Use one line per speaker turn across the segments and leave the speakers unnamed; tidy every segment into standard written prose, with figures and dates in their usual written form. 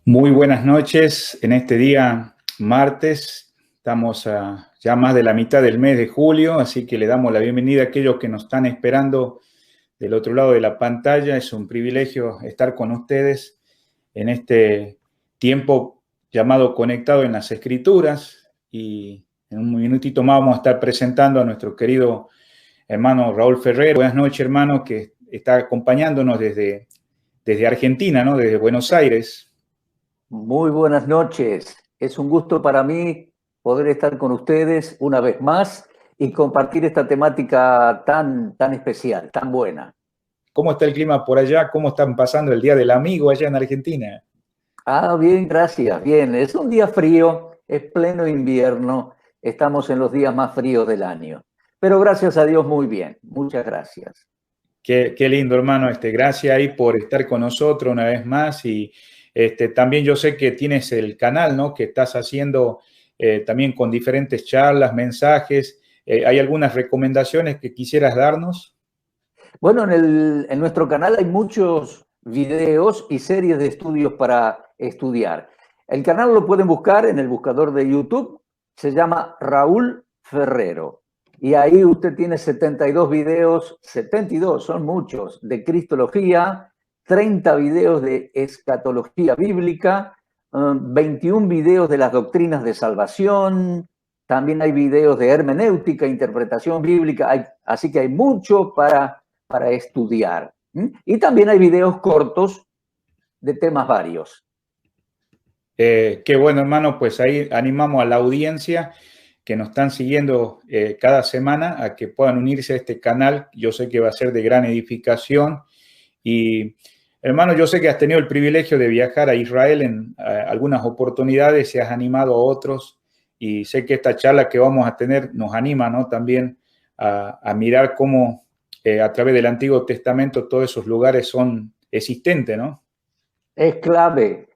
Muy buenas noches en este día martes. Estamos a ya más de la mitad del mes de julio, así que le damos la bienvenida a aquellos que nos están esperando del otro lado de la pantalla. Es un privilegio estar con ustedes en este tiempo llamado Conectado en las Escrituras. Y en un minutito más vamos a estar presentando a nuestro querido hermano Raúl Ferrer. Buenas noches, hermano, que está acompañándonos desde Argentina, ¿no? Desde Buenos Aires.
Muy buenas noches. Es un gusto para mí poder estar con ustedes una vez más y compartir esta temática tan especial, tan buena.
¿Cómo está el clima por allá? ¿Cómo están pasando el Día del Amigo allá en Argentina?
Bien, gracias. Bien, es un día frío, es pleno invierno, estamos en los días más fríos del año. Pero gracias a Dios muy bien. Muchas gracias.
Qué lindo, hermano. Gracias ahí por estar con nosotros una vez más. Y también yo sé que tienes el canal, ¿no? Que estás haciendo también con diferentes charlas, mensajes. ¿Hay algunas recomendaciones que quisieras darnos?
Bueno, en nuestro canal hay muchos videos y series de estudios para estudiar. El canal lo pueden buscar en el buscador de YouTube, se llama Raúl Ferrero. Y ahí usted tiene 72 videos, 72 son muchos, de Cristología, 30 videos de escatología bíblica, 21 videos de las doctrinas de salvación, también hay videos de hermenéutica, interpretación bíblica, así que hay mucho para estudiar. Y también hay videos cortos de temas varios.
Qué bueno, hermano, pues ahí animamos a la audiencia que nos están siguiendo cada semana a que puedan unirse a este canal. Yo sé que va a ser de gran edificación. Y, hermano, yo sé que has tenido el privilegio de viajar a Israel en algunas oportunidades y has animado a otros. Y sé que esta charla que vamos a tener nos anima, ¿no? También a mirar cómo a través del Antiguo Testamento todos esos lugares son existentes, ¿no?
Es clave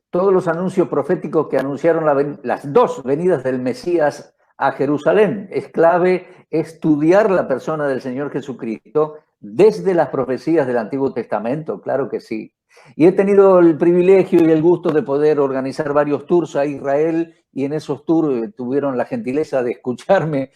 todos los anuncios proféticos que anunciaron las dos venidas del Mesías a Jerusalén. Es clave estudiar la persona del Señor Jesucristo desde las profecías del Antiguo Testamento, claro que sí. Y he tenido el privilegio y el gusto de poder organizar varios tours a Israel y en esos tours tuvieron la gentileza de escucharme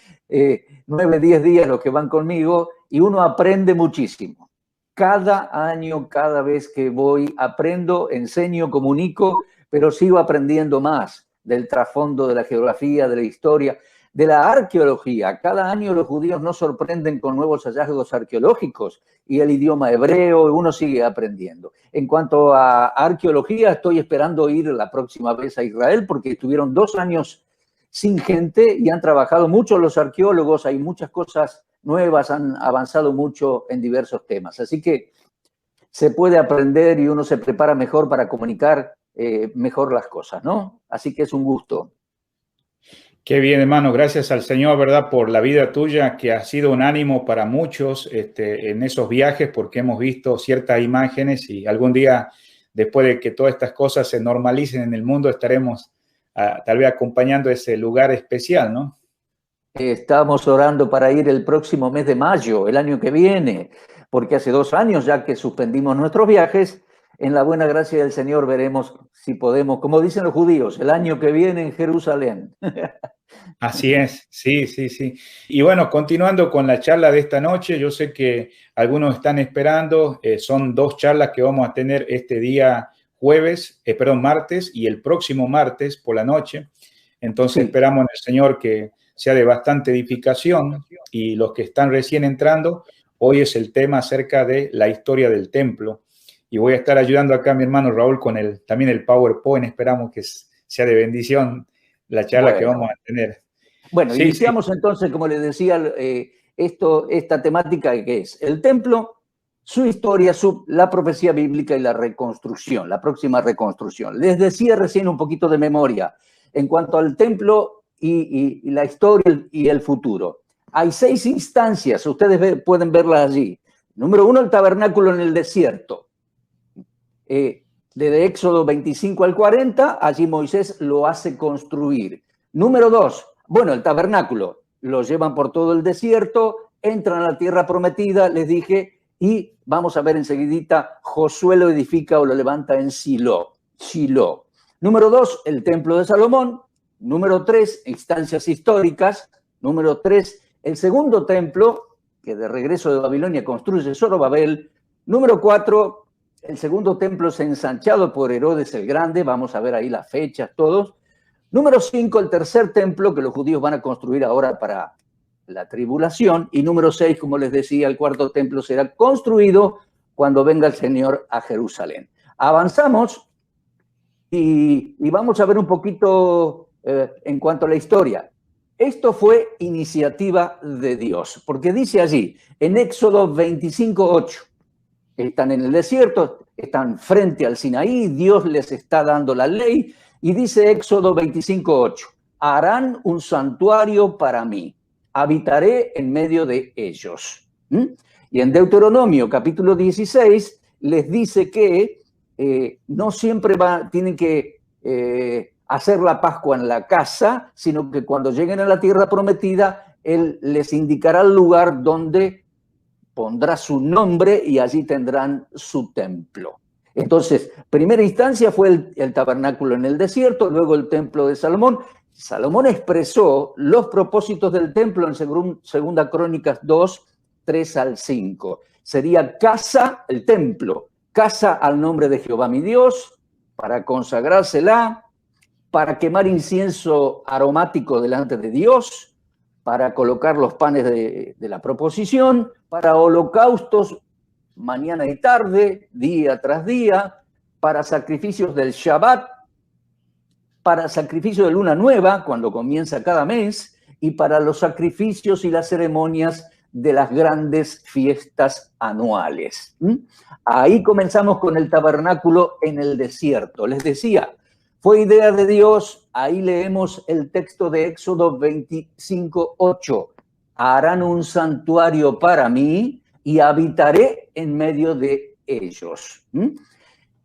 9, 10 días los que van conmigo y uno aprende muchísimo. Cada año, cada vez que voy, aprendo, enseño, comunico, pero sigo aprendiendo más del trasfondo de la geografía, de la historia, de la arqueología. Cada año los judíos nos sorprenden con nuevos hallazgos arqueológicos y el idioma hebreo, uno sigue aprendiendo. En cuanto a arqueología, estoy esperando ir la próxima vez a Israel porque estuvieron 2 años sin gente y han trabajado mucho los arqueólogos, hay muchas cosas nuevas, han avanzado mucho en diversos temas. Así que se puede aprender y uno se prepara mejor para comunicar mejor las cosas, ¿no? Así que es un gusto.
Qué bien, hermano. Gracias al Señor, ¿verdad? Por la vida tuya, que ha sido un ánimo para muchos en esos viajes, porque hemos visto ciertas imágenes y algún día, después de que todas estas cosas se normalicen en el mundo, estaremos tal vez acompañando ese lugar especial, ¿no?
Estamos orando para ir el próximo mes de mayo, el año que viene, porque hace 2 años ya que suspendimos nuestros viajes. En la buena gracia del Señor veremos si podemos, como dicen los judíos, el año que viene en Jerusalén.
Así es, sí, sí, sí. Y bueno, continuando con la charla de esta noche, yo sé que algunos están esperando, son 2 charlas que vamos a tener este día martes y el próximo martes por la noche. Entonces
Sí.
esperamos en el Señor que sea de bastante edificación y los que están recién entrando, hoy es el tema acerca de la historia del templo. Y voy a estar ayudando acá a mi hermano Raúl con también el PowerPoint, esperamos que sea de bendición la charla que vamos a tener.
Bueno,
Sí,
iniciamos entonces, como les decía, esta temática que es el templo, su historia, la profecía bíblica y la reconstrucción, la próxima reconstrucción. Les decía recién un poquito de memoria en cuanto al templo y la historia y el futuro. Hay 6 instancias, ustedes pueden verlas allí. Número 1, el tabernáculo en el desierto. Desde Éxodo 25 al 40, allí Moisés lo hace construir. Número 2, bueno, el tabernáculo, lo llevan por todo el desierto, entran a la tierra prometida, les dije, y vamos a ver enseguidita, Josué lo edifica o lo levanta en Shiloh. Número 2, el templo de Salomón. Número 3, instancias históricas. Número 3, el segundo templo, que de regreso de Babilonia construye Zorobabel. Número 4, el segundo templo es ensanchado por Herodes el Grande. Vamos a ver ahí las fechas, todos. Número 5, el tercer templo que los judíos van a construir ahora para la tribulación. Y número 6, como les decía, el cuarto templo será construido cuando venga el Señor a Jerusalén. Avanzamos y vamos a ver un poquito en cuanto a la historia. Esto fue iniciativa de Dios, porque dice allí, en Éxodo 25:8, están en el desierto, están frente al Sinaí, Dios les está dando la ley, y dice Éxodo 25:8, harán un santuario para mí, habitaré en medio de ellos. Y en Deuteronomio capítulo 16 les dice que no siempre tienen que hacer la Pascua en la casa, sino que cuando lleguen a la tierra prometida, Él les indicará el lugar donde pondrá su nombre y allí tendrán su templo. Entonces, primera instancia fue el tabernáculo en el desierto, luego el templo de Salomón. Salomón expresó los propósitos del templo en Segunda Crónicas 2, 3 al 5. Sería casa, el templo, casa al nombre de Jehová mi Dios, para consagrársela, para quemar incienso aromático delante de Dios, para colocar los panes de la proposición, para holocaustos mañana y tarde, día tras día, para sacrificios del Shabbat, para sacrificio de luna nueva, cuando comienza cada mes, y para los sacrificios y las ceremonias de las grandes fiestas anuales. Ahí comenzamos con el tabernáculo en el desierto. Les decía, fue idea de Dios, ahí leemos el texto de Éxodo 25:8. Harán un santuario para mí y habitaré en medio de ellos.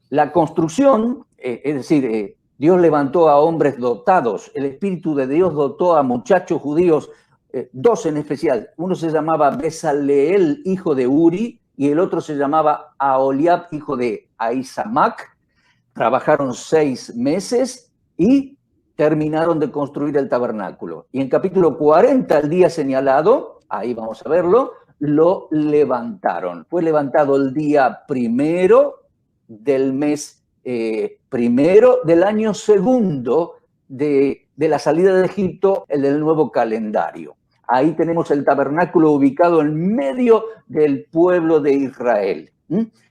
La construcción, es decir, Dios levantó a hombres dotados, el Espíritu de Dios dotó a muchachos judíos, dos en especial. Uno se llamaba Besaleel, hijo de Uri, y el otro se llamaba Aholiab, hijo de Ahisamac. Trabajaron 6 meses y terminaron de construir el tabernáculo. Y en capítulo 40, el día señalado, ahí vamos a verlo, lo levantaron. Fue levantado el día 1 del mes 1 del año 2 de la salida de Egipto, el del nuevo calendario. Ahí tenemos el tabernáculo ubicado en medio del pueblo de Israel.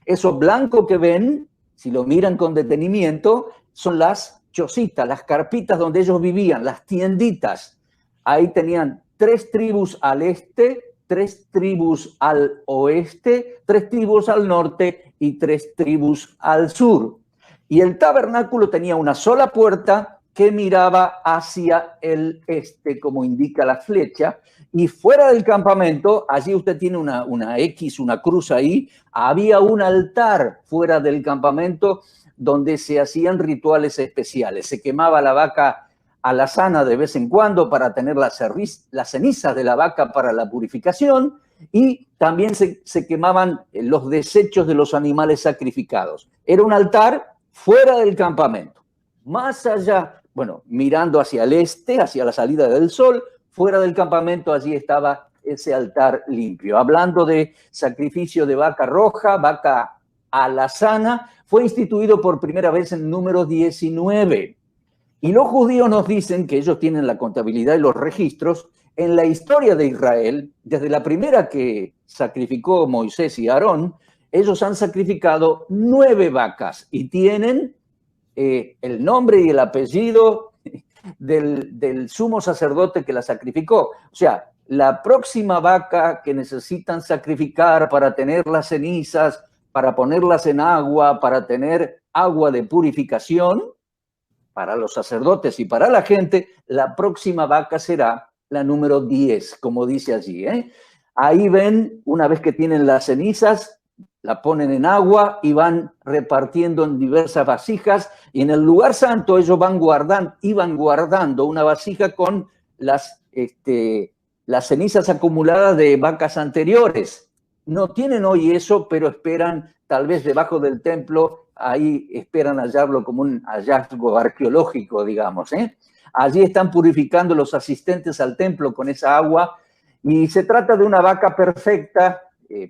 Eso blanco que ven, si lo miran con detenimiento, son las chocitas, las carpitas donde ellos vivían, las tienditas. Ahí tenían 3 tribus al este, 3 tribus al oeste, 3 tribus al norte y 3 tribus al sur. Y el tabernáculo tenía una sola puerta que miraba hacia el este, como indica la flecha, y fuera del campamento, allí usted tiene una X, una cruz ahí, había un altar fuera del campamento donde se hacían rituales especiales. Se quemaba la vaca alazana de vez en cuando para tener las cenizas de la vaca para la purificación, y también se quemaban los desechos de los animales sacrificados. Era un altar fuera del campamento. Más allá, bueno, mirando hacia el este, hacia la salida del sol, fuera del campamento, allí estaba ese altar limpio. Hablando de sacrificio de vaca roja, vaca alazana, fue instituido por primera vez en número 19. Y los judíos nos dicen que ellos tienen la contabilidad y los registros. En la historia de Israel, desde la primera que sacrificó Moisés y Aarón, ellos han sacrificado 9 vacas y tienen el nombre y el apellido del sumo sacerdote que la sacrificó. O sea, la próxima vaca que necesitan sacrificar para tener las cenizas, para ponerlas en agua, para tener agua de purificación, para los sacerdotes y para la gente, la próxima vaca será la número 10, como dice allí. Ahí ven, una vez que tienen las cenizas, la ponen en agua y van repartiendo en diversas vasijas, y en el lugar santo ellos iban guardando una vasija con las cenizas acumuladas de vacas anteriores. no tienen hoy eso, pero esperan, tal vez debajo del templo, ahí esperan hallarlo como un hallazgo arqueológico, digamos. Allí están purificando los asistentes al templo con esa agua, y se trata de una vaca perfecta,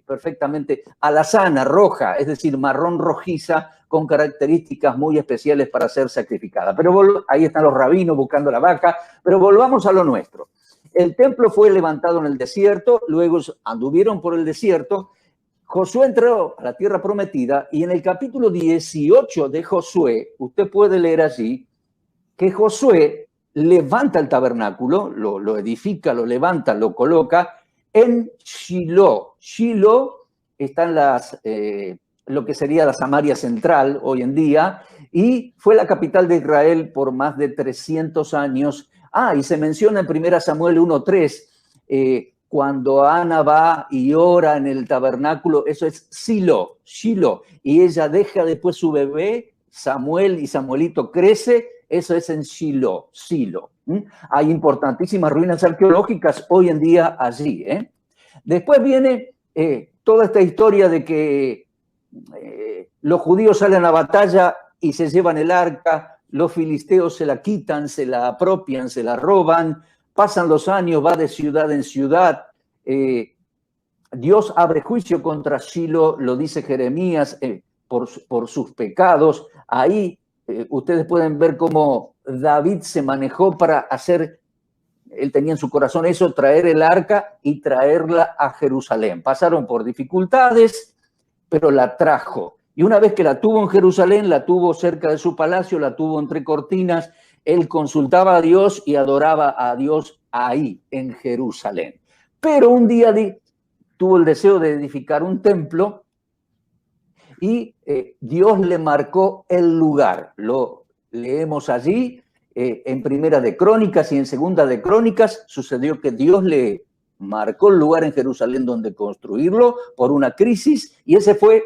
perfectamente alazana, roja, es decir, marrón rojiza, con características muy especiales para ser sacrificada. Pero ahí están los rabinos buscando la vaca, pero volvamos a lo nuestro. El templo fue levantado en el desierto, luego anduvieron por el desierto. Josué entró a la tierra prometida, y en el capítulo 18 de Josué, usted puede leer allí, que Josué levanta el tabernáculo, lo edifica, lo levanta, lo coloca en Shiloh. Shiloh está en lo que sería la Samaria central hoy en día, y fue la capital de Israel por más de 300 años. Y se menciona en 1 Samuel 1:3, cuando Ana va y ora en el tabernáculo, eso es Shiloh, y ella deja después su bebé, Samuel, y Samuelito crece, eso es en Shiloh. Hay importantísimas ruinas arqueológicas hoy en día allí. Después viene toda esta historia de que los judíos salen a batalla y se llevan el arca, los filisteos se la quitan, se la apropian, se la roban, pasan los años, va de ciudad en ciudad. Dios abre juicio contra Shiloh, lo dice Jeremías, por sus pecados. Ahí ustedes pueden ver cómo David se manejó para hacer, él tenía en su corazón eso, traer el arca y traerla a Jerusalén. Pasaron por dificultades, pero la trajo. Y una vez que la tuvo en Jerusalén, la tuvo cerca de su palacio, la tuvo entre cortinas, él consultaba a Dios y adoraba a Dios ahí, en Jerusalén. Pero un día tuvo el deseo de edificar un templo, y Dios le marcó el lugar. Lo leemos allí, en Primera de Crónicas y en Segunda de Crónicas. Sucedió que Dios le marcó el lugar en Jerusalén donde construirlo por una crisis, y ese fue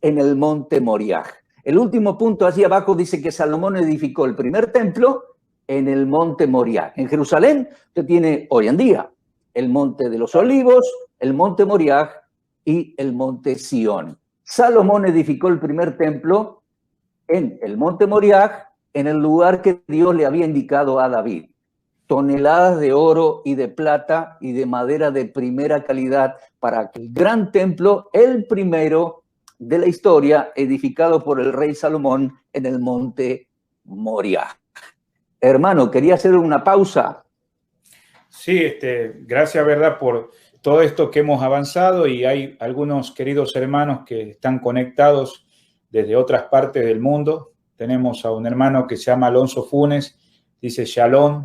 en el monte Moriah. El último punto allí abajo dice que Salomón edificó el primer templo en el monte Moriah. En Jerusalén usted tiene hoy en día el monte de los Olivos, el monte Moriah y el monte Sión. Salomón edificó el primer templo en el monte Moriah, en el lugar que Dios le había indicado a David. Toneladas de oro y de plata y de madera de primera calidad para aquel gran templo, el primero de la historia, edificado por el rey Salomón en el monte Moriah. Hermano, quería hacer una pausa.
Sí, gracias, ¿verdad?, por todo esto que hemos avanzado, y hay algunos queridos hermanos que están conectados desde otras partes del mundo. Tenemos a un hermano que se llama Alonso Funes, dice Shalom,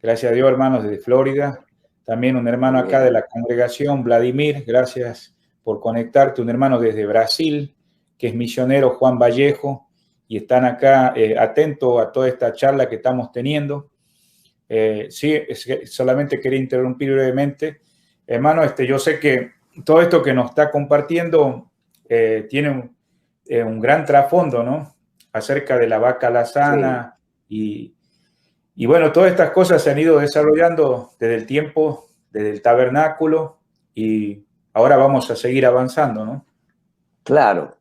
gracias a Dios, hermanos, desde Florida. También un hermano acá de la congregación, Vladimir, gracias por conectarte. Un hermano desde Brasil, que es misionero, Juan Vallejo, y están acá atentos a toda esta charla que estamos teniendo. Sí, solamente quería interrumpir brevemente. Hermano, yo sé que todo esto que nos está compartiendo tiene un gran trasfondo, ¿no? Acerca de la vaca alazana, sí. Y bueno, todas estas cosas se han ido desarrollando desde el tiempo, desde el tabernáculo, y ahora vamos a seguir avanzando, ¿no?
Claro.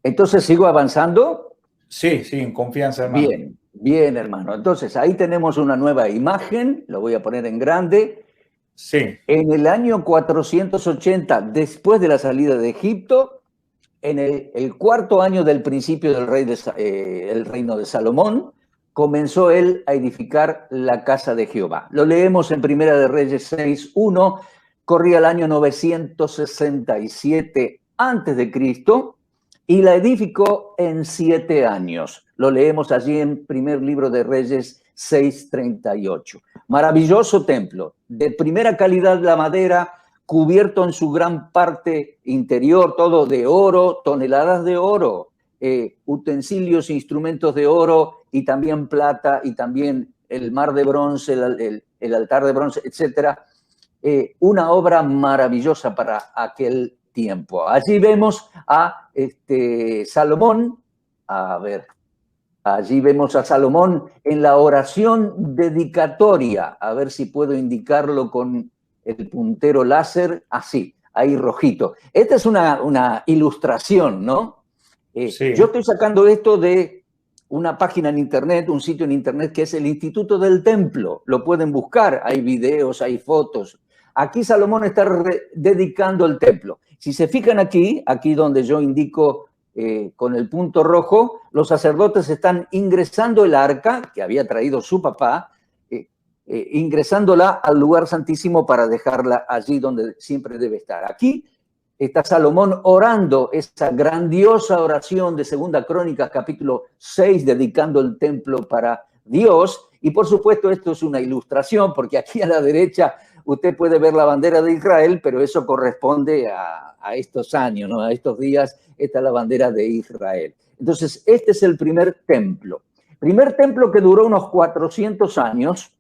Entonces, ¿sigo avanzando?
Sí, en confianza, hermano.
Bien, hermano. Entonces, ahí tenemos una nueva imagen, lo voy a poner en grande.
Sí.
En el año 480, después de la salida de Egipto, en el cuarto año del principio del el reino de Salomón, comenzó él a edificar la casa de Jehová. Lo leemos en Primera de Reyes 6:1, corría el año 967 a.C., y la edificó en 7 años. Lo leemos allí en primer libro de Reyes 6:38. Maravilloso templo, de primera calidad la madera, cubierto en su gran parte interior, todo de oro, toneladas de oro, utensilios, instrumentos de oro, y también plata, y también el mar de bronce, el altar de bronce, etc. Una obra maravillosa para aquel tiempo. Allí vemos a Salomón, allí vemos a Salomón en la oración dedicatoria, a ver si puedo indicarlo con el puntero láser así, ahí rojito. Esta es una ilustración, ¿no?
Sí.
Yo estoy sacando esto de una página en internet, un sitio en internet que es el Instituto del Templo. Lo pueden buscar, hay videos, hay fotos. Aquí Salomón está dedicando el templo. Si se fijan aquí donde yo indico con el punto rojo, los sacerdotes están ingresando el arca que había traído su papá, ingresándola al lugar santísimo para dejarla allí donde siempre debe estar. Aquí está Salomón orando esa grandiosa oración de 2 Crónicas, capítulo 6, dedicando el templo para Dios. Y por supuesto esto es una ilustración, porque aquí a la derecha usted puede ver la bandera de Israel, pero eso corresponde a estos años, ¿no? A estos días, esta es la bandera de Israel. Entonces, este es el primer templo. Primer templo que duró unos 400 años,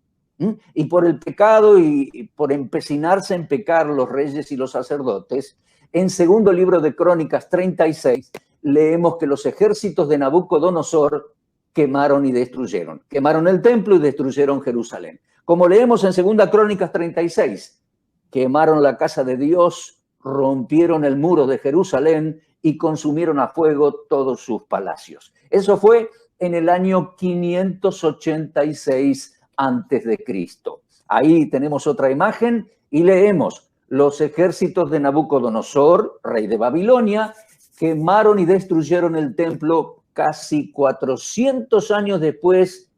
y por el pecado y por empecinarse en pecar los reyes y los sacerdotes, en segundo libro de Crónicas 36, leemos que los ejércitos de Nabucodonosor quemaron y destruyeron. Quemaron el templo y destruyeron Jerusalén. Como leemos en 2 Crónicas 36, quemaron la casa de Dios, rompieron el muro de Jerusalén y consumieron a fuego todos sus palacios. Eso fue en el año 586 antes de Cristo. Ahí tenemos otra imagen y leemos: los ejércitos de Nabucodonosor, rey de Babilonia, quemaron y destruyeron el templo casi 400 años después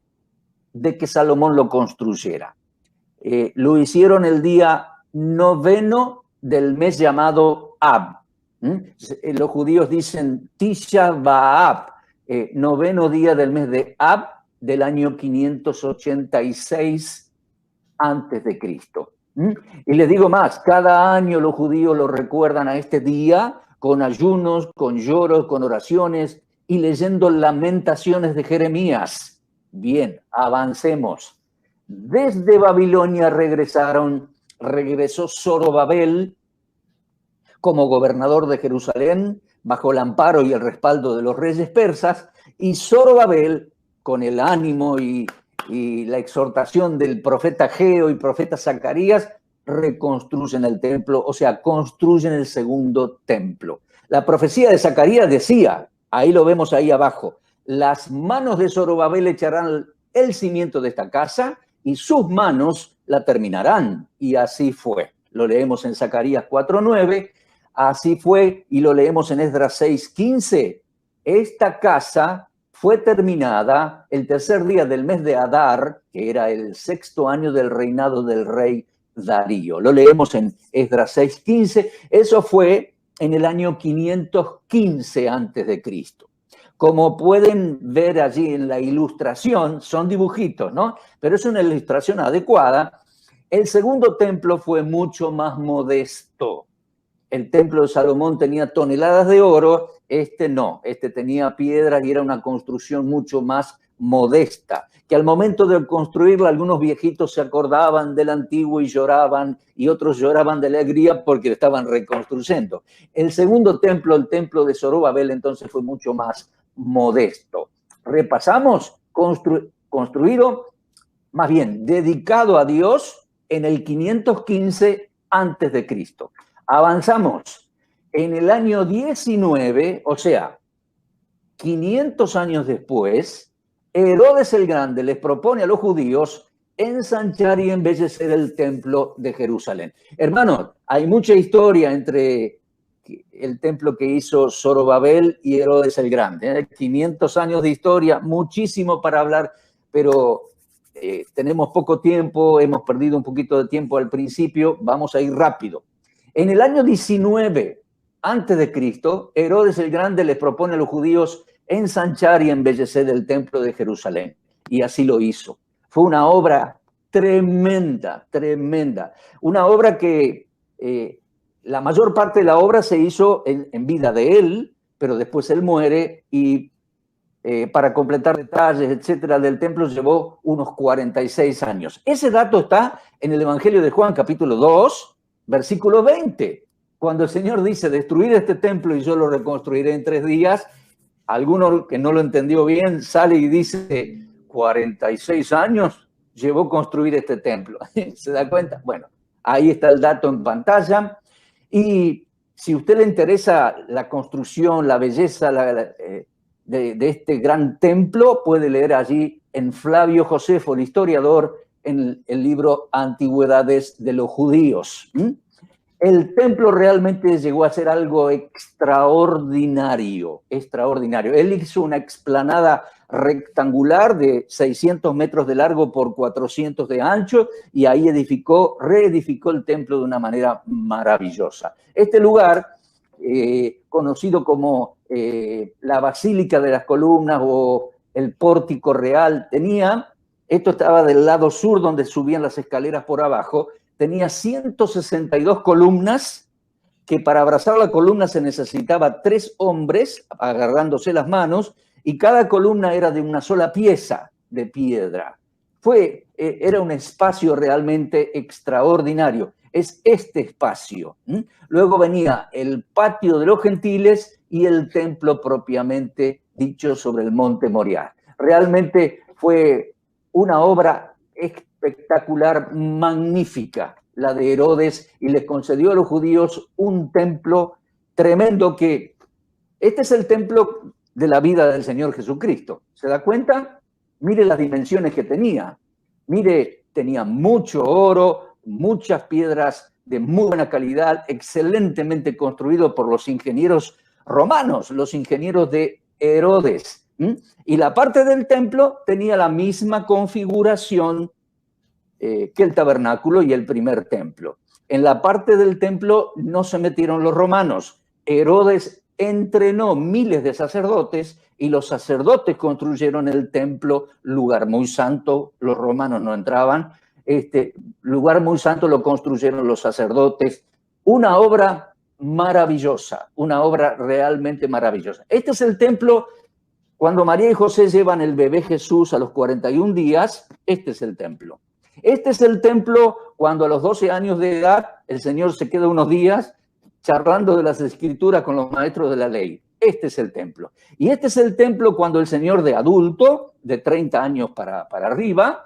de que Salomón lo construyera. Lo hicieron el día 9 del mes llamado Ab. Los judíos dicen Tisha B'Av, 9º día del mes de Ab del año 586 antes de Cristo. Y les digo más, cada año los judíos lo recuerdan a este día con ayunos, con lloros, con oraciones y leyendo lamentaciones de Jeremías. Bien, avancemos. Desde Babilonia regresó Zorobabel como gobernador de Jerusalén, bajo el amparo y el respaldo de los reyes persas, y Zorobabel, con el ánimo y la exhortación del profeta Ageo y profeta Zacarías, reconstruyen el templo, o sea, construyen el segundo templo. La profecía de Zacarías decía, ahí lo vemos ahí abajo: las manos de Zorobabel echarán el cimiento de esta casa y sus manos la terminarán. Y así fue. Lo leemos en Zacarías 4:9, así fue, y lo leemos en Esdras 6:15. Esta casa fue terminada el tercer día del mes de Adar, que era el 6º año del reinado del rey Darío. Lo leemos en Esdras 6:15. Eso fue en el año 515 antes de Cristo. Como pueden ver allí en la ilustración, son dibujitos, ¿no? Pero es una ilustración adecuada. El segundo templo fue mucho más modesto. El templo de Salomón tenía toneladas de oro, este no, este tenía piedras y era una construcción mucho más modesta, que al momento de construirla algunos viejitos se acordaban del antiguo y lloraban, y otros lloraban de alegría porque lo estaban reconstruyendo. El segundo templo, el templo de Zorobabel, entonces fue mucho más modesto. Repasamos: construido, más bien dedicado a Dios en el 515 antes de Cristo. Avanzamos en el año 19, o sea, 500 años después, Herodes el Grande les propone a los judíos ensanchar y embellecer el templo de Jerusalén. Hermanos, hay mucha historia entre el templo que hizo Zorobabel y Herodes el Grande. 500 años de historia, muchísimo para hablar, pero tenemos poco tiempo, hemos perdido un poquito de tiempo al principio, vamos a ir rápido. En el año 19 antes de Cristo, Herodes el Grande les propone a los judíos ensanchar y embellecer el templo de Jerusalén, y así lo hizo. Fue una obra tremenda, tremenda. Una obra que la mayor parte de la obra se hizo en vida de él, pero después él muere y para completar detalles, etcétera, del templo llevó unos 46 años. Ese dato está en el Evangelio de Juan, capítulo 2, versículo 20. Cuando el Señor dice: destruid este templo y yo lo reconstruiré en 3 días, alguno que no lo entendió bien sale y dice: 46 años llevó construir este templo. ¿Se da cuenta? Bueno, Ahí está el dato en pantalla. Y si a usted le interesa la construcción, la belleza de este gran templo, puede leer allí en Flavio Josefo, el historiador, en el libro Antigüedades de los Judíos. El templo realmente llegó a ser algo extraordinario, extraordinario. Él hizo una explanada rectangular de 600 metros de largo por 400 de ancho y ahí reedificó el templo de una manera maravillosa. Este lugar, conocido como la Basílica de las Columnas o el Pórtico Real, esto estaba del lado sur donde subían las escaleras por abajo, tenía 162 columnas, que para abrazar la columna se necesitaba 3 hombres agarrándose las manos, y cada columna era de una sola pieza de piedra. Era un espacio realmente extraordinario. Es este espacio. Luego venía el patio de los gentiles y el templo propiamente dicho sobre el monte Moriah. Realmente fue una obra espectacular, magnífica, la de Herodes, y les concedió a los judíos un templo tremendo que este es el templo de la vida del Señor Jesucristo. ¿Se da cuenta? Mire las dimensiones que tenía. Mire, tenía mucho oro, muchas piedras de muy buena calidad, excelentemente construido por los ingenieros romanos, los ingenieros de Herodes. Y la parte del templo tenía la misma configuración que el tabernáculo y el primer templo. En la parte del templo no se metieron los romanos. Herodes entrenó miles de sacerdotes y los sacerdotes construyeron el templo, lugar muy santo. Los romanos no entraban. Este lugar muy santo lo construyeron los sacerdotes. Una obra maravillosa, una obra realmente maravillosa. Este es el templo. Cuando María y José llevan el bebé Jesús a los 41 días, este es el templo. Este es el templo cuando a los 12 años de edad el Señor se queda unos días charlando de las Escrituras con los maestros de la ley. Este es el templo. Y este es el templo cuando el Señor de adulto, de 30 años para arriba,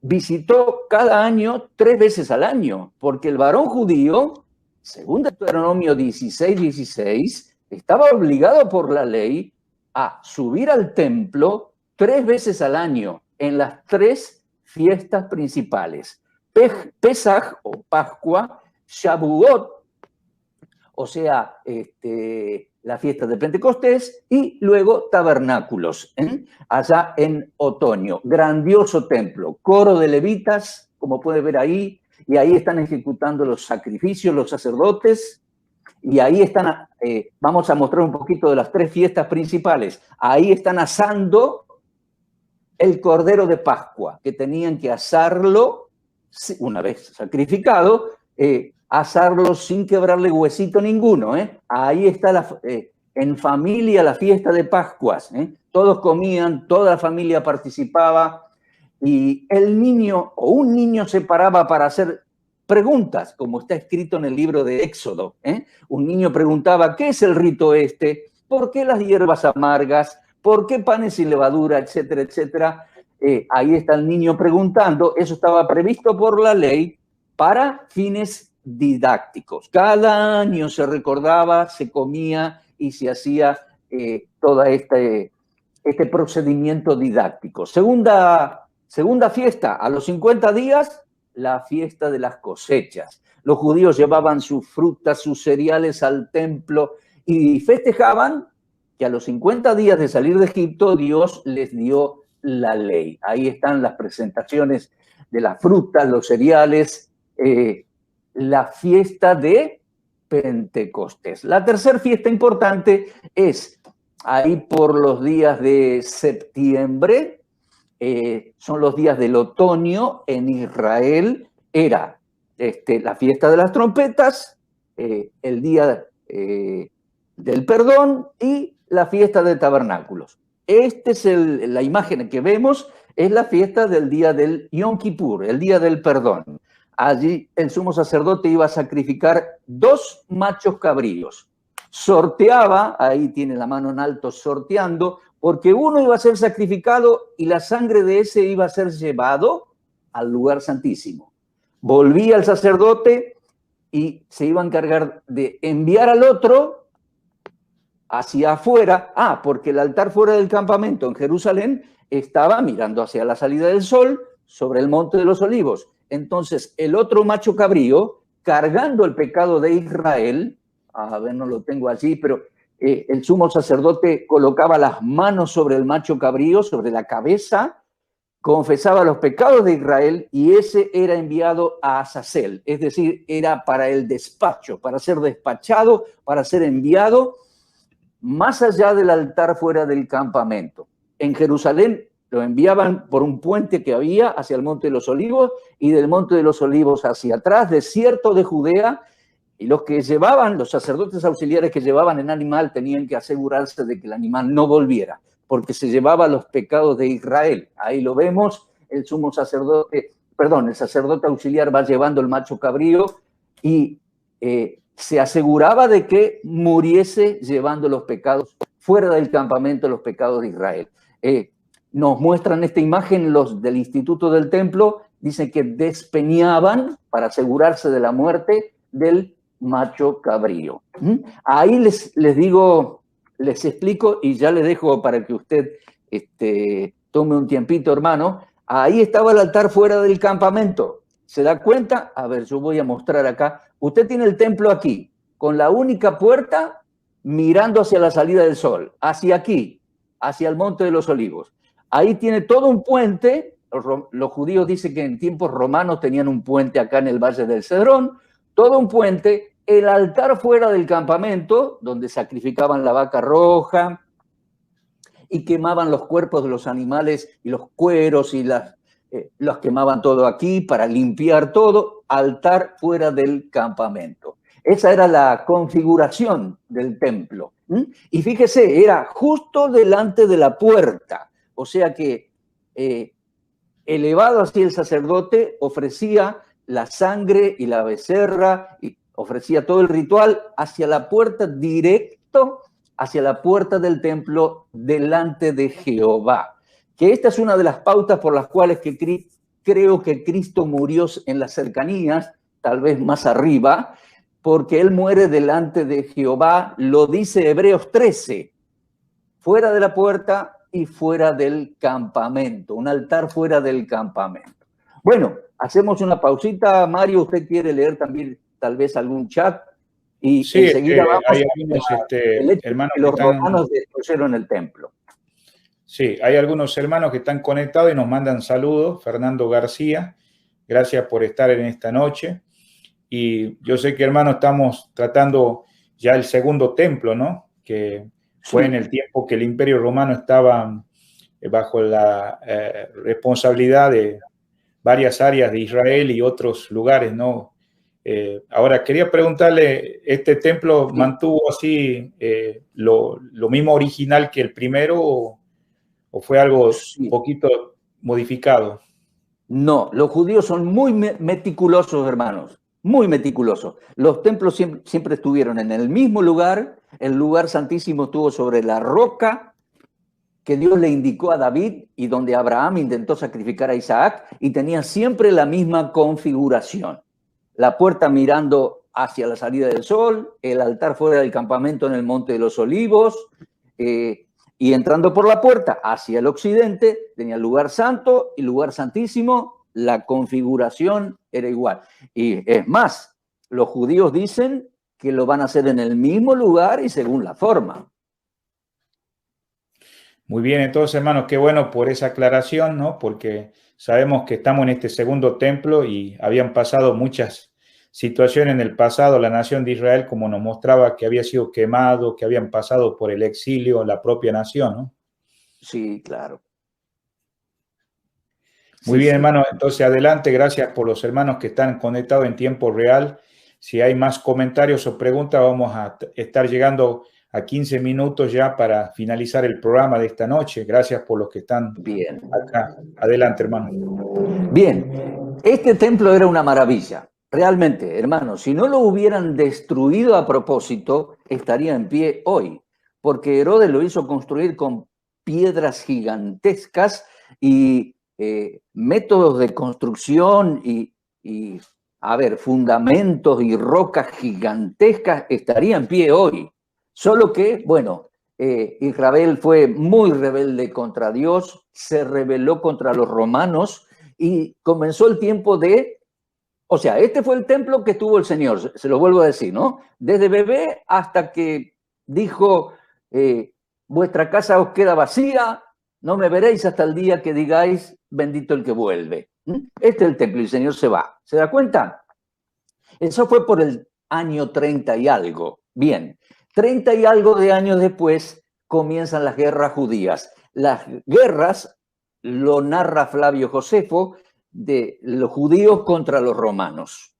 visitó cada año 3 veces al año, porque el varón judío, según Deuteronomio 16:16, estaba obligado por la ley a subir al templo 3 veces al año en las 3 fiestas principales: Pesaj o Pascua, Shavuot, o sea, la fiesta de Pentecostés, y luego tabernáculos, allá en otoño. Grandioso templo, coro de levitas, como puede ver ahí, y ahí están ejecutando los sacrificios los sacerdotes, y ahí están, vamos a mostrar un poquito de las 3 fiestas principales. Ahí están asando el cordero de Pascua, que tenían que asarlo, una vez sacrificado, asarlo sin quebrarle huesito ninguno. Ahí está en familia la fiesta de Pascuas. Todos comían, toda la familia participaba, y el niño o un niño se paraba para hacer preguntas, como está escrito en el libro de Éxodo. Un niño preguntaba: ¿qué es el rito este? ¿Por qué las hierbas amargas? ¿Por qué panes sin levadura? Etcétera, etcétera. Ahí está el niño preguntando. Eso estaba previsto por la ley para fines didácticos. Cada año se recordaba, se comía y se hacía todo este procedimiento didáctico. Segunda fiesta, a los 50 días, la fiesta de las cosechas. Los judíos llevaban sus frutas, sus cereales al templo y festejaban que a los 50 días de salir de Egipto, Dios les dio la ley. Ahí están las presentaciones de las frutas, los cereales, la fiesta de Pentecostés. La tercera fiesta importante es ahí por los días de septiembre, son los días del otoño en Israel. Era la fiesta de las trompetas, el día del perdón y la fiesta de tabernáculos. La imagen que vemos es la fiesta del día del Yom Kippur, el día del perdón. Allí el sumo sacerdote iba a sacrificar 2 machos cabríos. Sorteaba, ahí tiene la mano en alto sorteando, porque uno iba a ser sacrificado y la sangre de ese iba a ser llevado al lugar santísimo. volvía el sacerdote y se iba a encargar de enviar al otro hacia afuera. Porque el altar fuera del campamento en Jerusalén estaba mirando hacia la salida del sol sobre el Monte de los Olivos. Entonces, el otro macho cabrío, cargando el pecado de Israel, a ver, no lo tengo allí, pero el sumo sacerdote colocaba las manos sobre el macho cabrío, sobre la cabeza, confesaba los pecados de Israel y ese era enviado a Azazel, es decir, era para el despacho, para ser despachado, para ser enviado más allá del altar fuera del campamento. En Jerusalén lo enviaban por un puente que había hacia el Monte de los Olivos y del Monte de los Olivos hacia atrás, desierto de Judea, y los que llevaban, los sacerdotes auxiliares que llevaban el animal tenían que asegurarse de que el animal no volviera, porque se llevaba los pecados de Israel. Ahí lo vemos, el sacerdote auxiliar va llevando el macho cabrío y se aseguraba de que muriese llevando los pecados fuera del campamento, los pecados de Israel. Nos muestran esta imagen los del Instituto del Templo, dicen que despeñaban para asegurarse de la muerte del macho cabrío. Ahí les digo, les explico y ya les dejo para que usted tome un tiempito, hermano. Ahí estaba el altar fuera del campamento. ¿Se da cuenta? A ver, yo voy a mostrar acá. Usted tiene el templo aquí, con la única puerta mirando hacia la salida del sol, hacia aquí, hacia el Monte de los Olivos. Ahí tiene todo un puente. Los judíos dicen que en tiempos romanos tenían un puente acá en el Valle del Cedrón, todo un puente, el altar fuera del campamento, donde sacrificaban la vaca roja y quemaban los cuerpos de los animales y los cueros y los quemaban todo aquí para limpiar todo, altar fuera del campamento. Esa era la configuración del templo. Y fíjese, era justo delante de la puerta, o sea que elevado así el sacerdote ofrecía la sangre y la becerra y ofrecía todo el ritual hacia la puerta, directo hacia la puerta del templo delante de Jehová. Que esta es una de las pautas por las cuales creo que Cristo murió en las cercanías, tal vez más arriba, porque él muere delante de Jehová, lo dice Hebreos 13, fuera de la puerta y fuera del campamento, un altar fuera del campamento. Bueno, hacemos una pausita, Mario, usted quiere leer también tal vez algún chat y
sí,
enseguida vamos
hay algunos
el hecho
hermanos
que los romanos destruyeron el templo.
Sí, hay algunos hermanos que están conectados y nos mandan saludos. Fernando García, gracias por estar en esta noche. Y yo sé que, hermano, estamos tratando ya el segundo templo, ¿no? Que fue en el tiempo que el Imperio Romano estaba bajo la responsabilidad de varias áreas de Israel y otros lugares, ¿no? Ahora, quería preguntarle, ¿este templo mantuvo así lo mismo original que el primero o fue algo un poquito modificado?
No, los judíos son muy meticulosos, hermanos, muy meticulosos. Los templos siempre estuvieron en el mismo lugar, el lugar santísimo estuvo sobre la roca que Dios le indicó a David y donde Abraham intentó sacrificar a Isaac y tenía siempre la misma configuración. La puerta mirando hacia la salida del sol, el altar fuera del campamento en el Monte de los Olivos, y entrando por la puerta hacia el occidente, tenía lugar santo y lugar santísimo, la configuración era igual. Y es más, los judíos dicen que lo van a hacer en el mismo lugar y según la forma.
Muy bien, entonces, hermanos, qué bueno por esa aclaración, ¿no? Porque sabemos que estamos en este segundo templo y habían pasado muchas situaciones en el pasado, la nación de Israel, como nos mostraba que había sido quemado, que habían pasado por el exilio, la propia nación, ¿no?
Sí, claro.
Muy bien, hermano, entonces adelante, gracias por los hermanos que están conectados en tiempo real. Si hay más comentarios o preguntas, vamos a estar llegando a 15 minutos ya para finalizar el programa de esta noche. Gracias por los que están acá. Adelante, hermano.
Bien, este templo era una maravilla. Realmente, hermano, si no lo hubieran destruido a propósito, estaría en pie hoy, porque Herodes lo hizo construir con piedras gigantescas y métodos de construcción y a ver, fundamentos y rocas gigantescas, estaría en pie hoy. Solo que, bueno, Israel fue muy rebelde contra Dios, se rebeló contra los romanos y comenzó el tiempo de... O sea, este fue el templo que tuvo el Señor, se lo vuelvo a decir, ¿no? Desde bebé hasta que dijo, vuestra casa os queda vacía, no me veréis hasta el día que digáis, bendito el que vuelve. Este es el templo y el Señor se va. ¿Se da cuenta? Eso fue por el año 30 y algo. Bien, 30 y algo de años después comienzan las guerras judías. Las guerras, lo narra Flavio Josefo, de los judíos contra los romanos.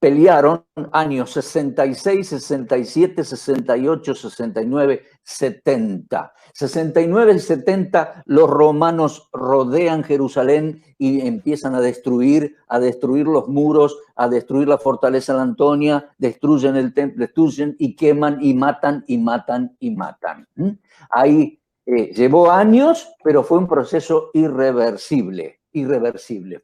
Pelearon años 66, 67, 68, 69, 70. 69 y 70 los romanos rodean Jerusalén y empiezan a destruir los muros, a destruir la fortaleza de Antonia, destruyen el templo, destruyen y queman y matan y matan y matan. Ahí llevó años, pero fue un proceso irreversible.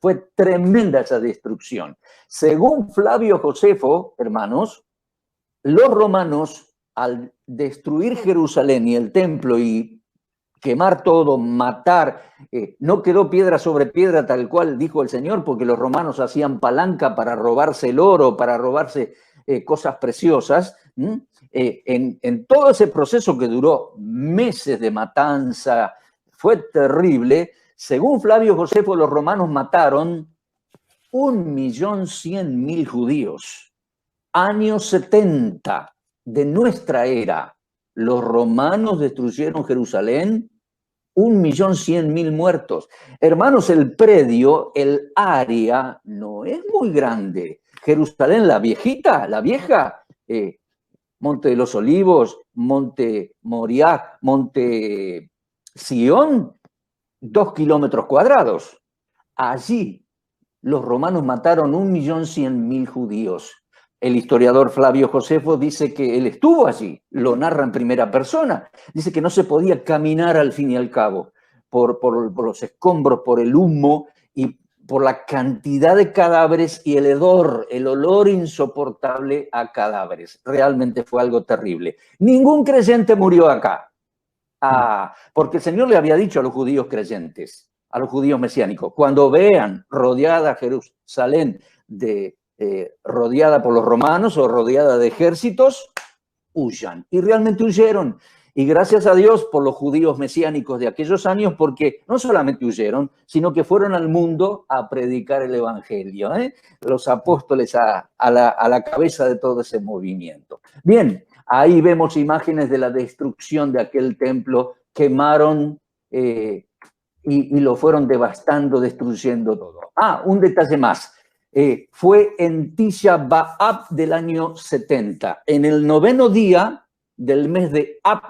Fue tremenda esa destrucción. Según Flavio Josefo, hermanos, los romanos, al destruir Jerusalén y el templo y quemar todo, matar, no quedó piedra sobre piedra tal cual dijo el Señor, porque los romanos hacían palanca para robarse el oro, para robarse cosas preciosas. En todo ese proceso que duró meses de matanza, fue terrible. Según Flavio Josefo, los romanos mataron 1.100.000 judíos. Años 70 de nuestra era, los romanos destruyeron Jerusalén, 1.100.000 muertos. Hermanos, el predio, el área, no es muy grande. Jerusalén, la vieja, Monte de los Olivos, Monte Moriah, Monte Sión, 2 kilómetros cuadrados. Allí los romanos mataron 1.100.000 judíos. El historiador Flavio Josefo dice que él estuvo allí, lo narra en primera persona. Dice que no se podía caminar al fin y al cabo por los escombros, por el humo y por la cantidad de cadáveres y el olor insoportable a cadáveres. Realmente fue algo terrible. Ningún creyente murió acá. Porque el Señor le había dicho a los judíos creyentes, a los judíos mesiánicos, cuando vean rodeada Jerusalén, rodeada por los romanos o rodeada de ejércitos, huyan. Y realmente huyeron. Y gracias a Dios por los judíos mesiánicos de aquellos años, porque no solamente huyeron, sino que fueron al mundo a predicar el evangelio. Los apóstoles a la cabeza de todo ese movimiento. Bien. Ahí vemos imágenes de la destrucción de aquel templo, quemaron y lo fueron devastando, destruyendo todo. Un detalle más. Fue en Tisha B'Av del año 70, en el 9º día del mes de Ab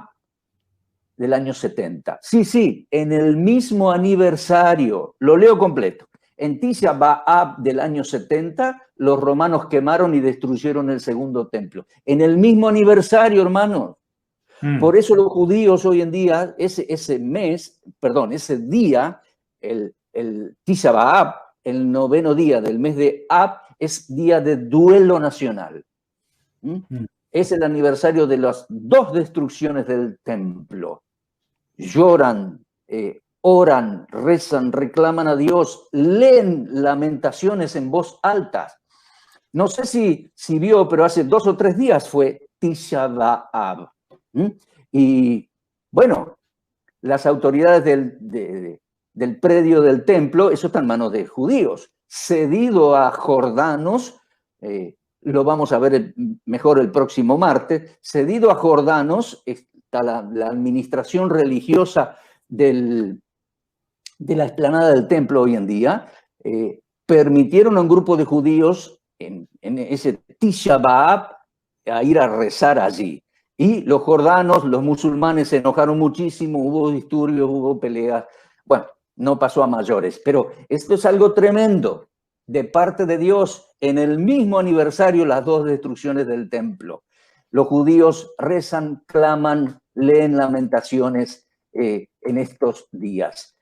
del año 70. Sí, en el mismo aniversario, lo leo completo. En Tisha B'Av del año 70, los romanos quemaron y destruyeron el segundo templo. En el mismo aniversario, hermanos. Por eso los judíos hoy en día, ese día, el Tisha B'Av, el 9º día del mes de Ab, es día de duelo nacional. Es el aniversario de las 2 destrucciones del templo. Lloran, oran, rezan, reclaman a Dios, leen lamentaciones en voz alta. No sé si vio, pero hace 2 o 3 días fue Tisha B'Av. Y bueno, las autoridades del predio del templo, eso está en manos de judíos, cedido a jordanos, lo vamos a ver mejor el próximo martes, cedido a jordanos, está la administración religiosa de la explanada del templo hoy en día, permitieron a un grupo de judíos en ese Tisha B'Av a ir a rezar allí. Y los jordanos, los musulmanes se enojaron muchísimo, hubo disturbios, hubo peleas. Bueno, no pasó a mayores, pero esto es algo tremendo de parte de Dios. En el mismo aniversario, las 2 destrucciones del templo. Los judíos rezan, claman, leen lamentaciones en estos días.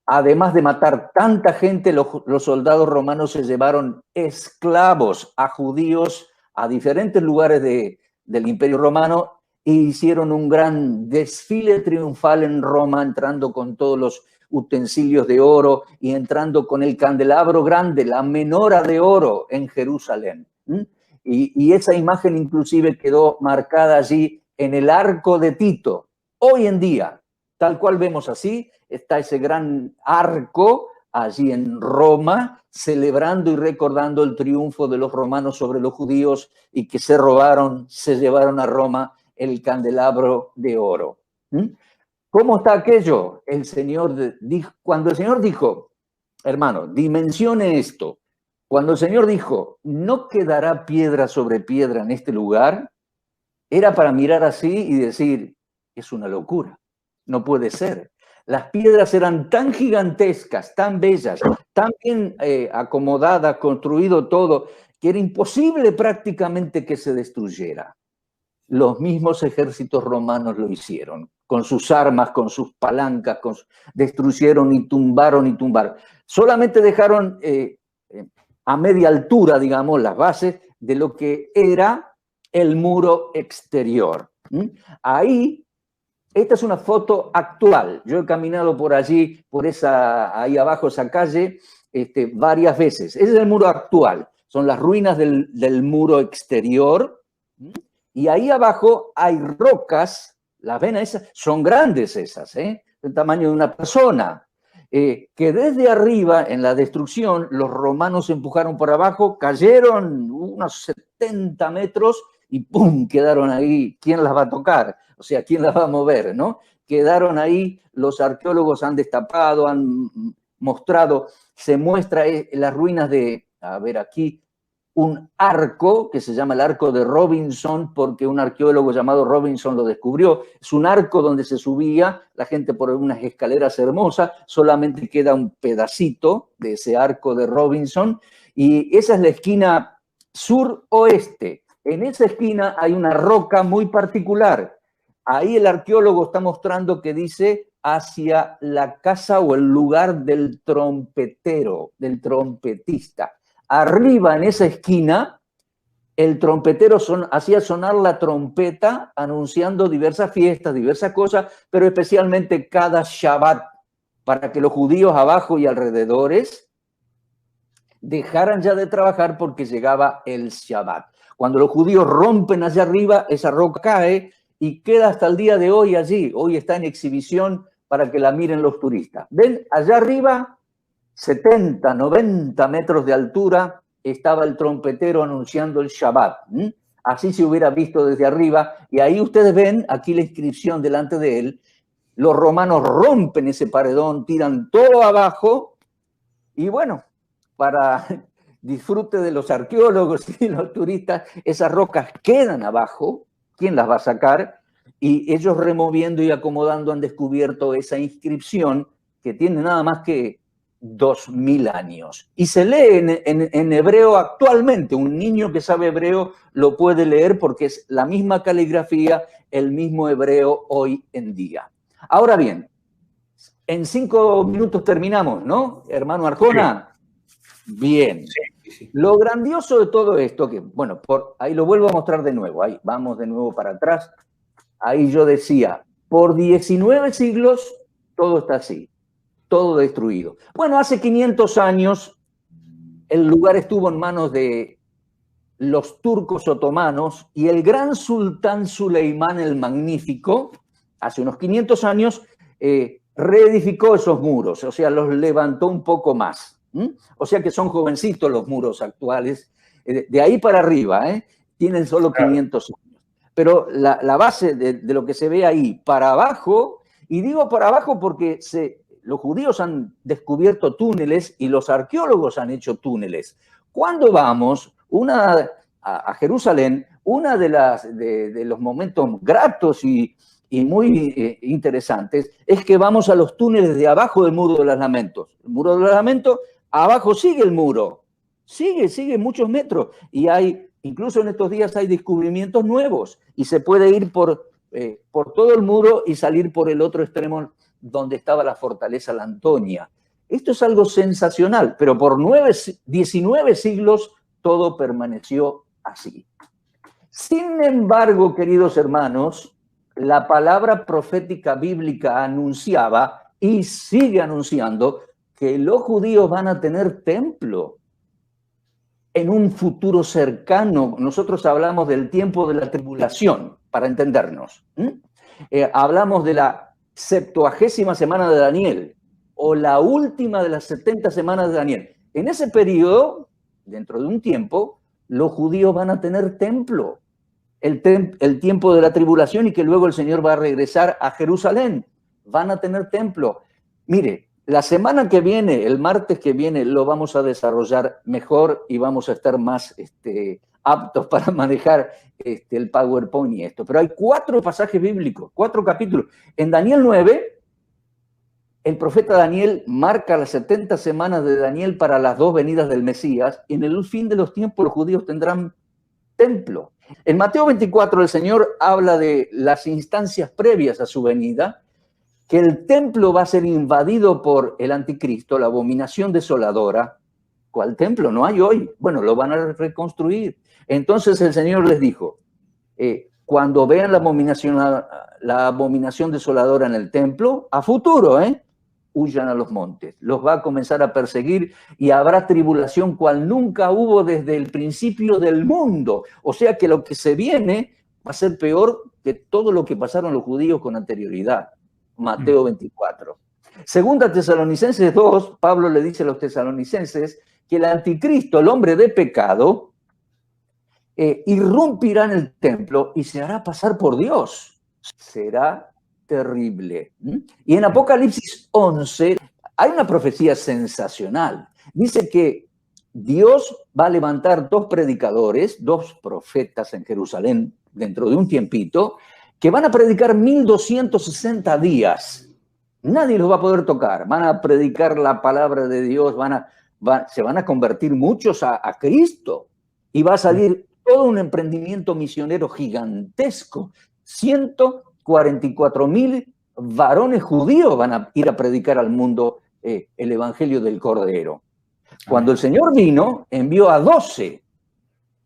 Además de matar tanta gente, los soldados romanos se llevaron esclavos a judíos a diferentes lugares del Imperio Romano e hicieron un gran desfile triunfal en Roma, entrando con todos los utensilios de oro y entrando con el candelabro grande, la menora de oro en Jerusalén. Y esa imagen inclusive quedó marcada allí en el Arco de Tito. Hoy en día, tal cual vemos así, está ese gran arco allí en Roma, celebrando y recordando el triunfo de los romanos sobre los judíos y que se llevaron a Roma el candelabro de oro. ¿Cómo está aquello? Cuando el Señor dijo, hermano, dimensione esto, cuando el Señor dijo, no quedará piedra sobre piedra en este lugar, era para mirar así y decir, es una locura, no puede ser. Las piedras eran tan gigantescas, tan bellas, tan bien acomodadas, construido todo, que era imposible prácticamente que se destruyera. Los mismos ejércitos romanos lo hicieron, con sus armas, con sus palancas, destruyeron y tumbaron. Solamente dejaron a media altura, digamos, las bases de lo que era el muro exterior. Ahí, esta es una foto actual. Yo he caminado por allí, ahí abajo, esa calle, varias veces. Ese es el muro actual. Son las ruinas del muro exterior. Y ahí abajo hay rocas, las ven esas, son grandes esas, del tamaño de una persona, que desde arriba, en la destrucción, los romanos empujaron por abajo, cayeron unos 70 metros y ¡pum!, quedaron ahí. ¿Quién las va a tocar? O sea, ¿quién las va a mover, no? Quedaron ahí, los arqueólogos han destapado, han mostrado, se muestra las ruinas a ver aquí, un arco que se llama el arco de Robinson, porque un arqueólogo llamado Robinson lo descubrió. Es un arco donde se subía la gente por unas escaleras hermosas, solamente queda un pedacito de ese arco de Robinson, y esa es la esquina sur-oeste. En esa esquina hay una roca muy particular. Ahí el arqueólogo está mostrando que dice hacia la casa o el lugar del trompetero, del trompetista. Arriba, en esa esquina, el trompetero hacía sonar la trompeta anunciando diversas fiestas, diversas cosas, pero especialmente cada Shabbat, para que los judíos abajo y alrededores dejaran ya de trabajar porque llegaba el Shabbat. Cuando los judíos rompen allá arriba, esa roca cae y queda hasta el día de hoy allí. Hoy está en exhibición para que la miren los turistas. ¿Ven? Allá arriba, 70, 90 metros de altura, estaba el trompetero anunciando el Shabbat. Así se hubiera visto desde arriba. Y ahí ustedes ven, aquí la inscripción delante de él, los romanos rompen ese paredón, tiran todo abajo, y bueno, para disfrute de los arqueólogos y los turistas, esas rocas quedan abajo. ¿Quién las va a sacar? Y ellos removiendo y acomodando han descubierto esa inscripción que tiene nada más que 2000 años. Y se lee en hebreo actualmente. Un niño que sabe hebreo lo puede leer porque es la misma caligrafía, el mismo hebreo hoy en día. Ahora bien, en 5 minutos terminamos, ¿no, hermano Arjona? Sí. Bien. Sí. Lo grandioso de todo esto, que bueno, ahí lo vuelvo a mostrar de nuevo, ahí vamos de nuevo para atrás. Ahí yo decía, por 19 siglos todo está así, todo destruido. Bueno, hace 500 años el lugar estuvo en manos de los turcos otomanos y el gran sultán Suleimán el Magnífico, hace unos 500 años, reedificó esos muros, o sea, los levantó un poco más. O sea que son jovencitos los muros actuales, de ahí para arriba, tienen solo 500 años. Pero la base de lo que se ve ahí para abajo, y digo para abajo porque los judíos han descubierto túneles y los arqueólogos han hecho túneles. Cuando vamos a Jerusalén, uno de los momentos gratos y muy interesantes es que vamos a los túneles de abajo del Muro de los Lamentos. El Muro de los Lamentos, abajo sigue el muro, sigue muchos metros, y incluso en estos días hay descubrimientos nuevos, y se puede ir por todo el muro y salir por el otro extremo donde estaba la fortaleza La Antonia. Esto es algo sensacional, pero por 19 siglos todo permaneció así. Sin embargo, queridos hermanos, la palabra profética bíblica anunciaba y sigue anunciando que los judíos van a tener templo en un futuro cercano. Nosotros hablamos del tiempo de la tribulación, para entendernos. Hablamos de la 70ª semana de Daniel, o la última de las 70 semanas de Daniel. En ese periodo, dentro de un tiempo, los judíos van a tener templo. El tiempo de la tribulación y que luego el Señor va a regresar a Jerusalén. Van a tener templo. Mire, la semana que viene, el martes que viene, lo vamos a desarrollar mejor y vamos a estar más aptos para manejar el PowerPoint y esto. Pero hay 4 pasajes bíblicos, 4 capítulos. En Daniel 9, el profeta Daniel marca las 70 semanas de Daniel para las 2 venidas del Mesías. Y en el fin de los tiempos los judíos tendrán templo. En Mateo 24 el Señor habla de las instancias previas a su venida, que el templo va a ser invadido por el anticristo, la abominación desoladora. ¿Cuál templo? No hay hoy. Bueno, lo van a reconstruir. Entonces el Señor les dijo, cuando vean la abominación desoladora en el templo, a futuro, huyan a los montes. Los va a comenzar a perseguir y habrá tribulación cual nunca hubo desde el principio del mundo. O sea que lo que se viene va a ser peor que todo lo que pasaron los judíos con anterioridad. Mateo 24. Segunda Tesalonicenses 2, Pablo le dice a los tesalonicenses que el anticristo, el hombre de pecado, irrumpirá en el templo y se hará pasar por Dios. Será terrible. Y en Apocalipsis 11 hay una profecía sensacional. Dice que Dios va a levantar 2 predicadores, 2 profetas en Jerusalén dentro de un tiempito, que van a predicar 1260 días. Nadie los va a poder tocar. Van a predicar la palabra de Dios, se van a convertir muchos a Cristo. Y va a salir todo un emprendimiento misionero gigantesco. 144.000 varones judíos van a ir a predicar al mundo el evangelio del Cordero. Cuando el Señor vino, envió a 12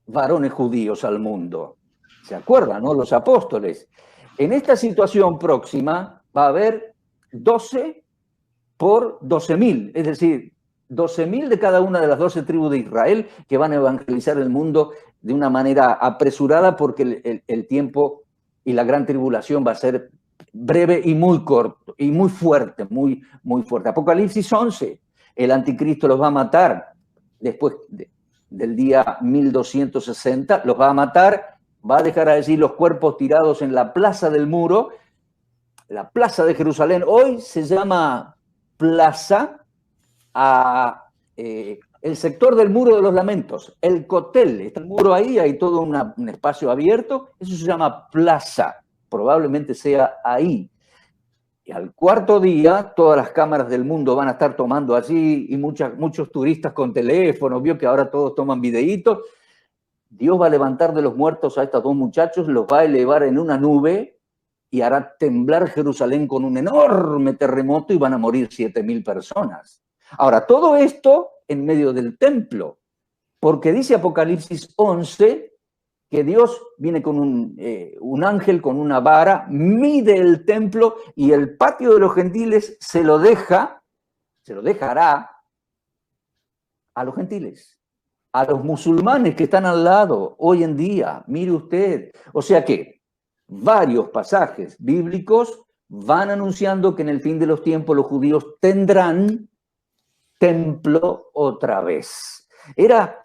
varones judíos al mundo. ¿Se acuerdan, no? Los apóstoles. En esta situación próxima va a haber 12 por 12.000, es decir, 12.000 de cada una de las 12 tribus de Israel que van a evangelizar el mundo de una manera apresurada porque el tiempo y la gran tribulación va a ser breve y muy corto y muy fuerte, muy, muy fuerte. Apocalipsis 11, el anticristo los va a matar después del día 1260, los va a matar, va a dejar allí los cuerpos tirados en la plaza del muro. La plaza de Jerusalén hoy se llama plaza el sector del muro de los lamentos, el Cotel, está el muro ahí, hay todo un espacio abierto, eso se llama plaza, probablemente sea ahí. Y al 4.º día, todas las cámaras del mundo van a estar tomando allí y muchos turistas con teléfonos, vio que ahora todos toman videitos. Dios va a levantar de los muertos a estos 2 muchachos, los va a elevar en una nube y hará temblar Jerusalén con un enorme terremoto y van a morir 7.000 personas. Ahora, todo esto en medio del templo, porque dice Apocalipsis 11 que Dios viene con un ángel con una vara, mide el templo y el patio de los gentiles se lo dejará a los gentiles, a los musulmanes que están al lado hoy en día, mire usted. O sea que varios pasajes bíblicos van anunciando que en el fin de los tiempos los judíos tendrán templo otra vez. Era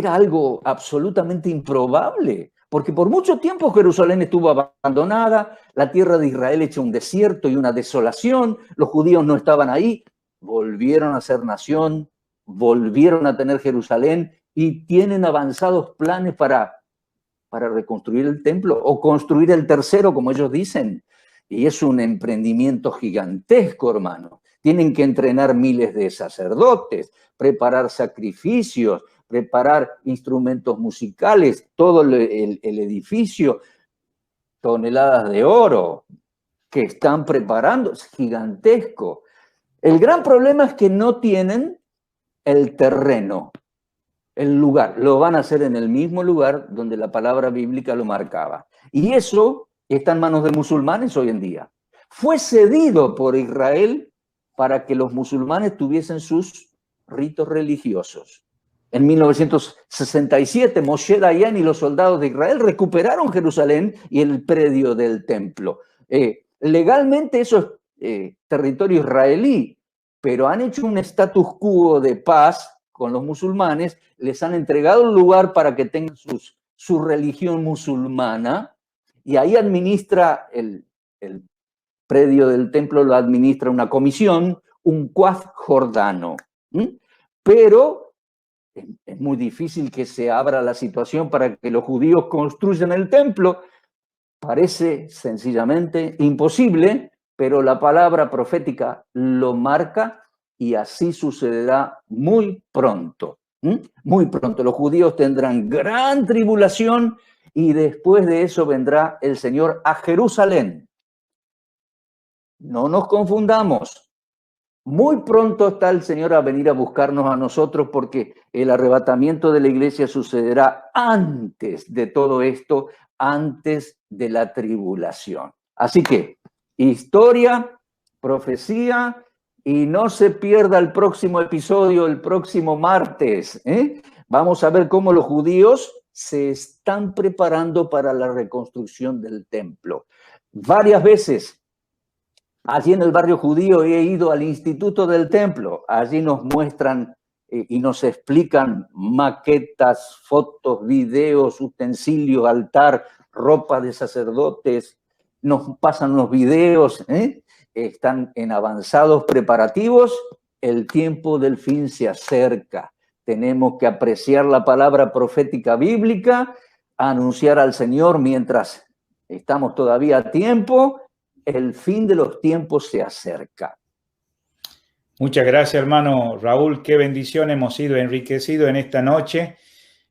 algo absolutamente improbable, porque por mucho tiempo Jerusalén estuvo abandonada, la tierra de Israel hecha un desierto y una desolación, los judíos no estaban ahí, volvieron a ser nación, volvieron a tener Jerusalén y tienen avanzados planes para reconstruir el templo o construir el tercero, como ellos dicen. Y es un emprendimiento gigantesco, hermano. Tienen que entrenar miles de sacerdotes, preparar sacrificios, preparar instrumentos musicales, todo el edificio, toneladas de oro. que están preparando, es gigantesco. El gran problema es que no tienen el terreno, el lugar. Lo van a hacer en el mismo lugar donde la palabra bíblica lo marcaba. Y eso está en manos de musulmanes hoy en día. Fue cedido por Israel para que los musulmanes tuviesen sus ritos religiosos. En 1967, Moshe Dayan y los soldados de Israel recuperaron Jerusalén y el predio del templo. Legalmente eso es territorio israelí, pero han hecho un status quo de paz con los musulmanes, les han entregado un lugar para que tengan su religión musulmana, y ahí administra el predio del templo, lo administra una comisión, un Quaf jordano. Pero es muy difícil que se abra la situación para que los judíos construyan el templo. Parece sencillamente imposible, pero la palabra profética lo marca y así sucederá muy pronto. Muy pronto. Los judíos tendrán gran tribulación y después de eso vendrá el Señor a Jerusalén. No nos confundamos. Muy pronto está el Señor a venir a buscarnos a nosotros, porque el arrebatamiento de la iglesia sucederá antes de todo esto, antes de la tribulación. Así que, historia, profecía, y no se pierda el próximo episodio, el próximo martes. Vamos a ver cómo los judíos se están preparando para la reconstrucción del templo. Varias veces allí en el barrio judío he ido al Instituto del Templo. Allí nos muestran y nos explican maquetas, fotos, videos, utensilios, altar, ropa de sacerdotes. Nos pasan los videos, están en avanzados preparativos. El tiempo del fin se acerca. Tenemos que apreciar la palabra profética bíblica, anunciar al Señor mientras estamos todavía a tiempo. El fin de los tiempos se acerca.
Muchas gracias, hermano Raúl. Qué bendición, hemos sido enriquecidos en esta noche.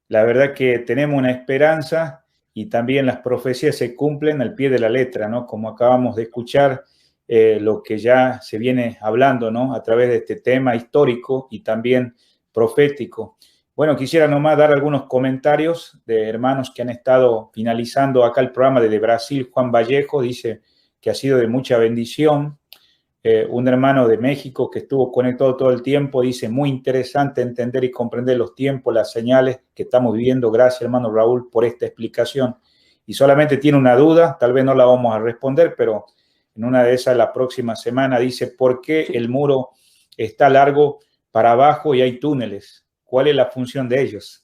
La verdad que tenemos una esperanza y también las profecías se cumplen al pie de la letra, ¿no? Como acabamos de escuchar, lo que ya se viene hablando, ¿no? A través de este tema histórico y también profético. Bueno, quisiera nomás dar algunos comentarios de hermanos que han estado finalizando acá el programa desde Brasil. Juan Vallejo dice que ha sido de mucha bendición. Un hermano de México que estuvo conectado todo el tiempo dice, muy interesante entender y comprender los tiempos, las señales que estamos viviendo. Gracias, hermano Raúl, por esta explicación. Y solamente tiene una duda, tal vez no la vamos a responder, pero en una de esas la próxima semana dice, ¿por qué el muro está largo para abajo y hay túneles? ¿Cuál es la función de ellos?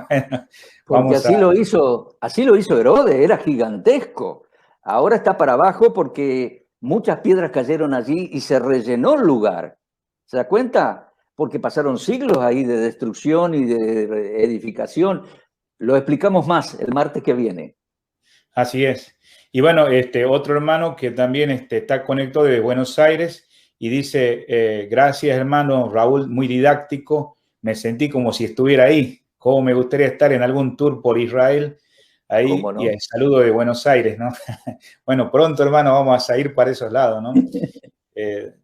Bueno, porque así lo hizo Herodes, era gigantesco. Ahora está para abajo porque muchas piedras cayeron allí y se rellenó el lugar. ¿Se da cuenta? Porque pasaron siglos ahí de destrucción y de edificación. Lo explicamos más el martes que viene.
Así es. Y bueno, otro hermano que también está conectado desde Buenos Aires y dice, gracias, hermano Raúl, muy didáctico. Me sentí como si estuviera ahí. Como me gustaría estar en algún tour por Israel. Ahí,
¿Cómo no?
y el saludo de Buenos Aires, ¿no? Bueno, pronto, hermano, vamos a ir para esos lados, ¿no?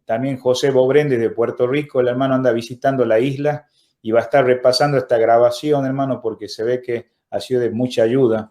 También José Bobrén desde Puerto Rico, el hermano anda visitando la isla y va a estar repasando esta grabación, hermano, porque se ve que ha sido de mucha ayuda.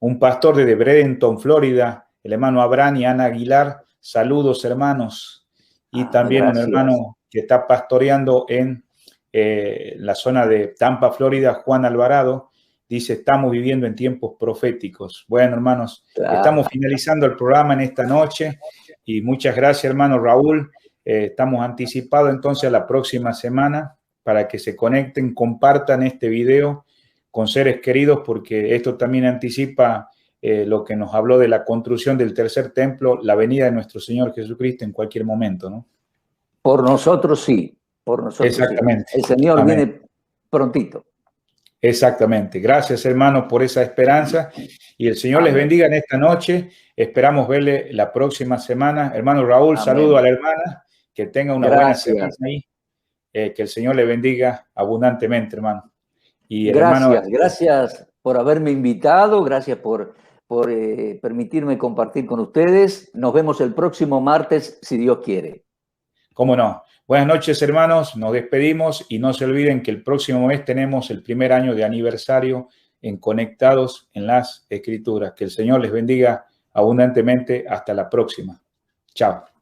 Un pastor desde Bradenton, Florida, el hermano Abraham y Ana Aguilar, saludos, hermanos. Y también gracias. Un hermano que está pastoreando en la zona de Tampa, Florida, Juan Alvarado, dice, estamos viviendo en tiempos proféticos. Bueno, hermanos, claro, estamos finalizando el programa en esta noche y muchas gracias, hermano Raúl. Estamos anticipados entonces a la próxima semana para que se conecten, compartan este video con seres queridos, porque esto también anticipa lo que nos habló de la construcción del tercer templo, la venida de nuestro Señor Jesucristo en cualquier momento, ¿no?
Por nosotros sí, por nosotros
exactamente.
Sí. El Señor Amén. Viene prontito.
Exactamente. Gracias, hermano, por esa esperanza. Y el Señor Amén. Les bendiga en esta noche. Esperamos verle la próxima semana. Hermano Raúl, Amén. Saludo a la hermana. Que tenga una
gracias.
Buena semana ahí. Que el Señor le bendiga abundantemente, hermano.
Y gracias, hermano, gracias por haberme invitado. Gracias por por permitirme compartir con ustedes. Nos vemos el próximo martes, si Dios quiere.
¿Cómo no? Buenas noches, hermanos. Nos despedimos y no se olviden que el próximo mes tenemos el primer año de aniversario en Conectados en las Escrituras. Que el Señor les bendiga abundantemente. Hasta la próxima. Chao.